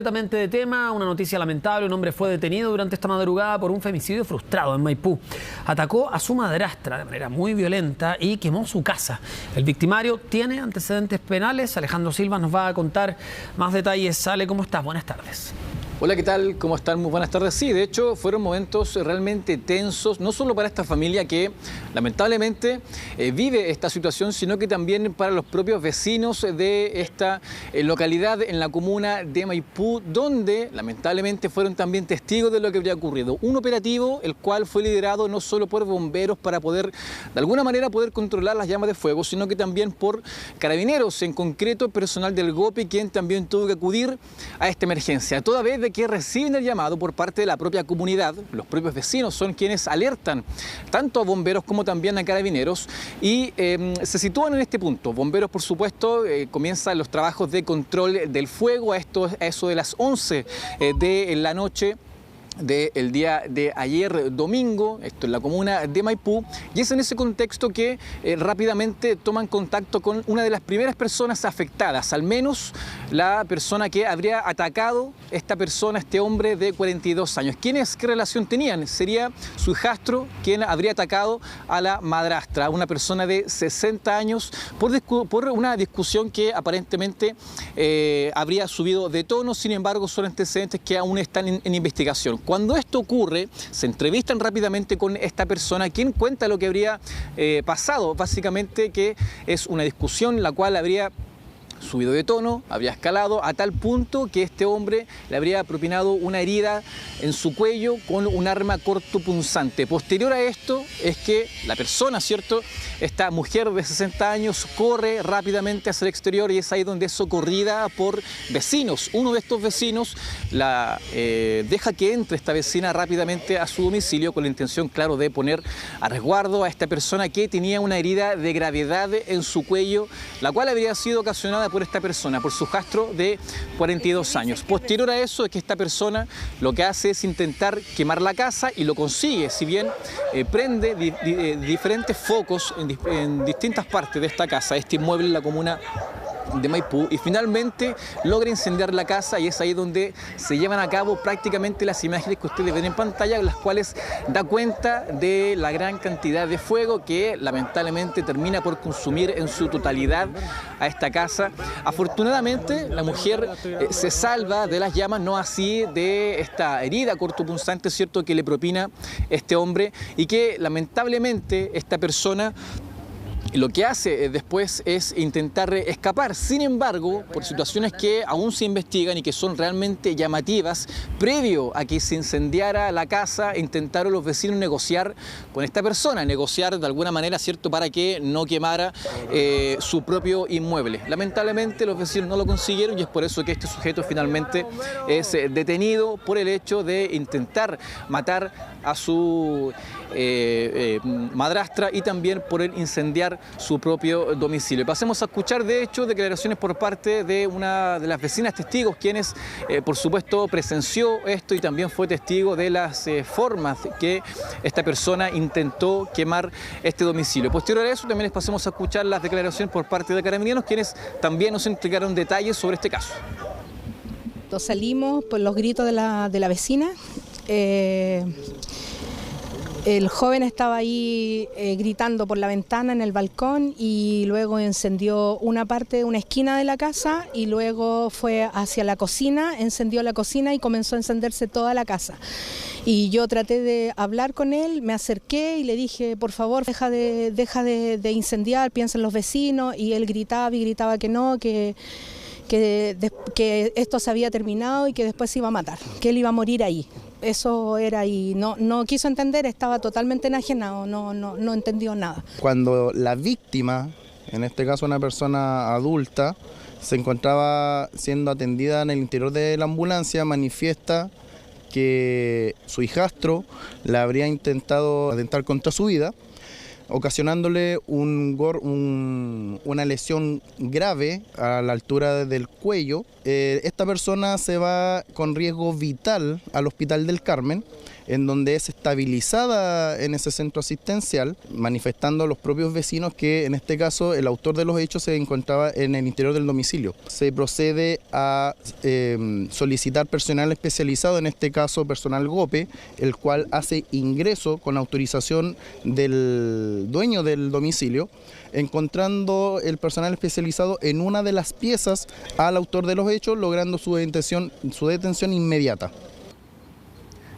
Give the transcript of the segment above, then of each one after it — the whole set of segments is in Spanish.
Completamente de tema, una noticia lamentable: un hombre fue detenido durante esta madrugada por un femicidio frustrado en Maipú. Atacó a su madrastra de manera muy violenta y quemó su casa. El victimario tiene antecedentes penales. Alejandro Silva nos va a contar más detalles. Ale, ¿cómo estás? Buenas tardes. Hola, ¿qué tal? ¿Cómo están? Muy buenas tardes. Sí, de hecho, fueron momentos realmente tensos, no solo para esta familia que lamentablemente vive esta situación, sino que también para los propios vecinos de esta localidad en la comuna de Maipú, donde lamentablemente fueron también testigos de lo que habría ocurrido. Un operativo el cual fue liderado no solo por bomberos para poder, de alguna manera, poder controlar las llamas de fuego, sino que también por carabineros, en concreto personal del GOPI, quien también tuvo que acudir a esta emergencia. Toda vez de que reciben el llamado por parte de la propia comunidad, los propios vecinos son quienes alertan tanto a bomberos como también a carabineros y se sitúan en este punto. Bomberos, por supuesto, comienzan los trabajos de control del fuego a eso de las 11 de la noche del día de ayer domingo, esto en la comuna de Maipú, y es en ese contexto que rápidamente toman contacto con una de las primeras personas afectadas, al menos la persona que habría atacado este hombre de 42 años. ¿Quiénes, qué relación tenían? Sería su hijastro quien habría atacado a la madrastra, una persona de 60 años, por una discusión que aparentemente habría subido de tono. Sin embargo, son antecedentes que aún están en investigación. Cuando esto ocurre, se entrevistan rápidamente con esta persona, quien cuenta lo que habría pasado. Básicamente que es una discusión la cual habría subido de tono, habría escalado a tal punto que este hombre le habría propinado una herida en su cuello con un arma cortopunzante. Posterior a esto es que la persona, ¿cierto?, esta mujer de 60 años corre rápidamente hacia el exterior y es ahí donde es socorrida por vecinos. Uno de estos vecinos la deja que entre esta vecina rápidamente a su domicilio con la intención, claro, de poner a resguardo a esta persona que tenía una herida de gravedad en su cuello, la cual habría sido ocasionada por esta persona, por su hijastro de 42 años. Posterior a eso es que esta persona lo que hace es intentar quemar la casa y lo consigue, si bien prende diferentes focos en distintas partes de esta casa, este inmueble en la comuna de Maipú, y finalmente logra incendiar la casa, y es ahí donde se llevan a cabo prácticamente las imágenes que ustedes ven en pantalla, las cuales da cuenta de la gran cantidad de fuego que lamentablemente termina por consumir en su totalidad a esta casa. Afortunadamente la mujer se salva de las llamas, no así de esta herida cortopunzante, ¿cierto?, que le propina este hombre, y que lamentablemente esta persona lo que hace después es intentar escapar. Sin embargo, por situaciones que aún se investigan y que son realmente llamativas, previo a que se incendiara la casa, intentaron los vecinos negociar con esta persona, negociar de alguna manera, ¿cierto?, para que no quemara su propio inmueble. Lamentablemente los vecinos no lo consiguieron, y es por eso que este sujeto finalmente es detenido por el hecho de intentar matar a su madrastra y también por el incendiar su propio domicilio. Pasemos a escuchar, de hecho, declaraciones por parte de una de las vecinas testigos, quienes, por supuesto, presenció esto y también fue testigo de las formas que esta persona intentó quemar este domicilio. Posterior a eso, también les pasemos a escuchar las declaraciones por parte de carabineros, quienes también nos entregaron detalles sobre este caso. Salimos por los gritos de la vecina. El joven estaba ahí gritando por la ventana en el balcón, y luego encendió una esquina de la casa, y luego fue hacia la cocina, encendió la cocina y comenzó a encenderse toda la casa. Y yo traté de hablar con él, me acerqué y le dije: por favor, deja de incendiar, piensa en los vecinos, y él gritaba y gritaba que no, que esto se había terminado y que después se iba a matar, que él iba a morir ahí. Eso era, y no quiso entender, estaba totalmente enajenado, no entendió nada. Cuando la víctima, en este caso una persona adulta, se encontraba siendo atendida en el interior de la ambulancia, manifiesta que su hijastro la habría intentado atentar contra su vida, ocasionándole una lesión grave a la altura del cuello. Esta persona se va con riesgo vital al Hospital del Carmen, en donde es estabilizada en ese centro asistencial, manifestando a los propios vecinos que en este caso el autor de los hechos se encontraba en el interior del domicilio. Se procede a solicitar personal especializado, en este caso personal GOPE, el cual hace ingreso con autorización del dueño del domicilio, encontrando el personal especializado en una de las piezas al autor de los hechos, logrando su detención inmediata.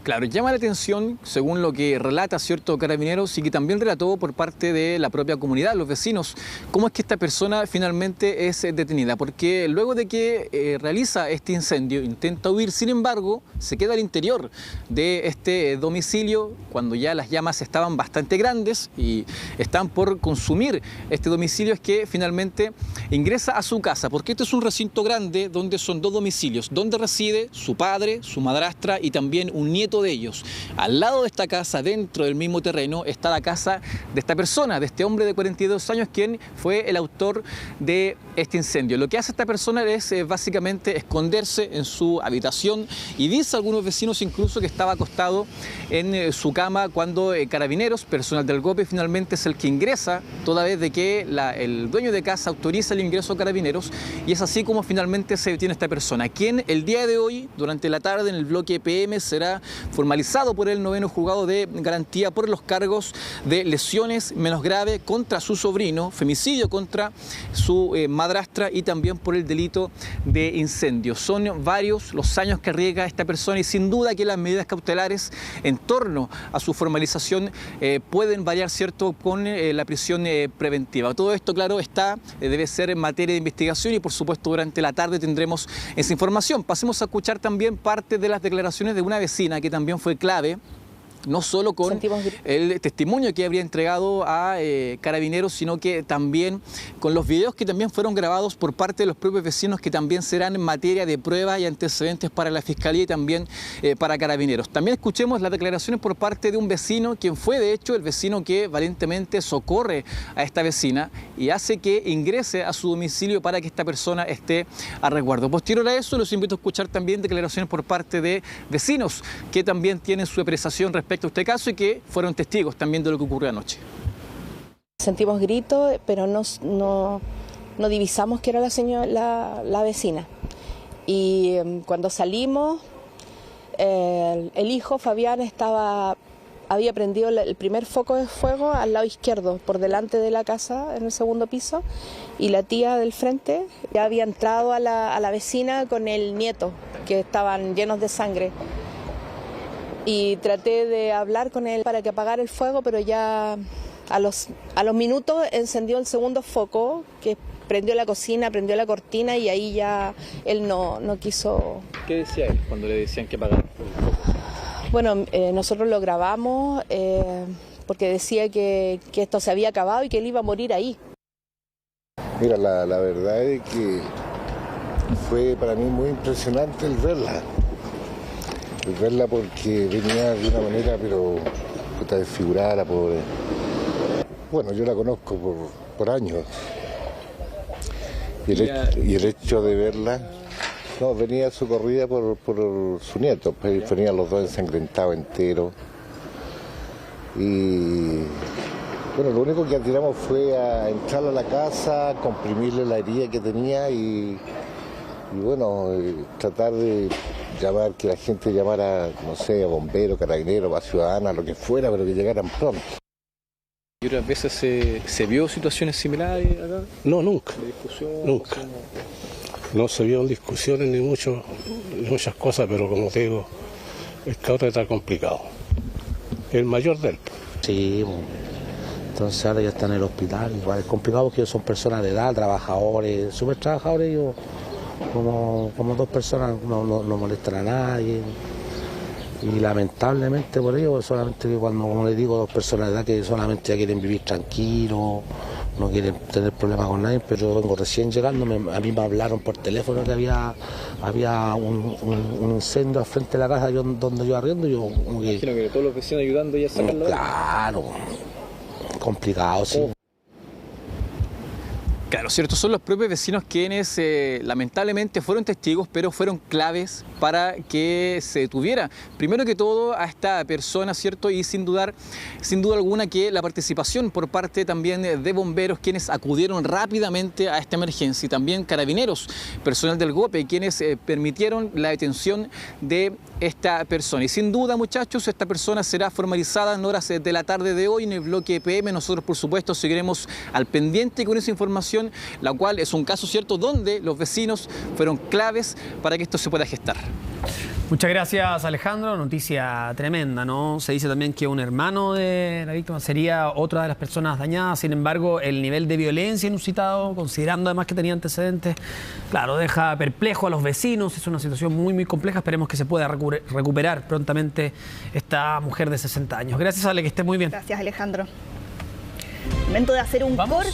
Claro, llama la atención, según lo que relata cierto Carabineros y que también relató por parte de la propia comunidad, los vecinos, cómo es que esta persona finalmente es detenida, porque luego de que realiza este incendio, intenta huir, sin embargo, se queda al interior de este domicilio cuando ya las llamas estaban bastante grandes y están por consumir este domicilio, es que finalmente ingresa a su casa, porque este es un recinto grande donde son 2 domicilios, donde reside su padre, su madrastra y también un nieto de ellos. Al lado de esta casa, dentro del mismo terreno, está la casa de esta persona, de este hombre de 42 años, quien fue el autor de este incendio. Lo que hace esta persona es básicamente esconderse en su habitación y dice a algunos vecinos incluso que estaba acostado en su cama cuando Carabineros, personal del GOPE, finalmente es el que ingresa, toda vez de que el dueño de casa autoriza el ingreso a Carabineros, y es así como finalmente se detiene esta persona, quien el día de hoy, durante la tarde, en el bloque PM, será formalizado por el 9º juzgado de garantía por los cargos de lesiones menos graves contra su sobrino, femicidio contra su madrastra y también por el delito de incendio. Son varios los años que arriesga esta persona y sin duda que las medidas cautelares en torno a su formalización pueden variar, ¿cierto?, con la prisión preventiva. Todo esto, claro, debe ser en materia de investigación y por supuesto durante la tarde tendremos esa información. Pasemos a escuchar también parte de las declaraciones de una vecina que también fue clave, no solo con el testimonio que habría entregado a Carabineros, sino que también con los videos que también fueron grabados por parte de los propios vecinos, que también serán en materia de pruebas y antecedentes para la Fiscalía y también para Carabineros. También escuchemos las declaraciones por parte de un vecino, quien fue de hecho el vecino que valientemente socorre a esta vecina y hace que ingrese a su domicilio para que esta persona esté a resguardo. Posterior a eso, los invito a escuchar también declaraciones por parte de vecinos que también tienen su apreciación respecto a este caso y que fueron testigos también de lo que ocurrió anoche. Sentimos gritos, pero no divisamos que era la vecina. Y cuando salimos, el hijo Fabián había prendido el primer foco de fuego al lado izquierdo, por delante de la casa, en el segundo piso, y la tía del frente ya había entrado a la vecina con el nieto, que estaban llenos de sangre. Y traté de hablar con él para que apagara el fuego, pero ya a los minutos encendió el segundo foco, que prendió la cocina, prendió la cortina, y ahí ya él no quiso. ¿Qué decía él cuando le decían que apagara el fuego? Bueno, nosotros lo grabamos porque decía que esto se había acabado y que él iba a morir ahí. Mira, la verdad es que fue para mí muy impresionante el verla porque venía de una manera, pero puta desfigurada la pobre. Bueno, yo la conozco por años. Y el hecho de verla, no, venía socorrida por su nieto, venían los dos ensangrentados enteros. Y bueno, lo único que atiramos fue a entrar a la casa, comprimirle la herida que tenía y bueno, tratar de llamar, que la gente llamara, no sé, a bomberos, carabineros, a ciudadanos, lo que fuera, pero que llegaran pronto. ¿Y otras veces se vio situaciones similares acá? No, nunca. ¿De discusión? Nunca. No se vio discusiones ni muchas cosas, pero como te digo, el caso está complicado. El mayor de él. Sí, entonces ahora ya está en el hospital. Igual es complicado porque ellos son personas de edad, trabajadores, súper trabajadores. Ellos, como dos personas, no molestan a nadie. Y lamentablemente por ello, solamente que cuando, como les digo, dos personas de edad que solamente ya quieren vivir tranquilos, no quieren tener problemas con nadie, pero yo vengo recién llegando, a mí me hablaron por teléfono que había un incendio al frente de la casa donde yo arriendo. Yo, como que, imagino que todos los vecinos ayudando ya a sacarlo. Claro, complicado, sí. Claro, cierto, son los propios vecinos quienes lamentablemente fueron testigos, pero fueron claves para que se detuviera, primero que todo, a esta persona, ¿cierto? Y sin duda alguna que la participación por parte también de bomberos, quienes acudieron rápidamente a esta emergencia, y también carabineros, personal del GOPE, quienes permitieron la detención de esta persona. Y sin duda, muchachos, esta persona será formalizada en horas de la tarde de hoy en el bloque EPM. Nosotros, por supuesto, seguiremos al pendiente con esa información, la cual es un caso, ¿cierto?, donde los vecinos fueron claves para que esto se pueda gestar. Muchas gracias, Alejandro. Noticia tremenda, ¿no? Se dice también que un hermano de la víctima sería otra de las personas dañadas. Sin embargo, el nivel de violencia inusitado, considerando además que tenía antecedentes, claro, deja perplejo a los vecinos. Es una situación muy, muy compleja. Esperemos que se pueda recuperar prontamente esta mujer de 60 años. Gracias, Ale, que esté muy bien. Gracias, Alejandro. Momento de hacer un corte.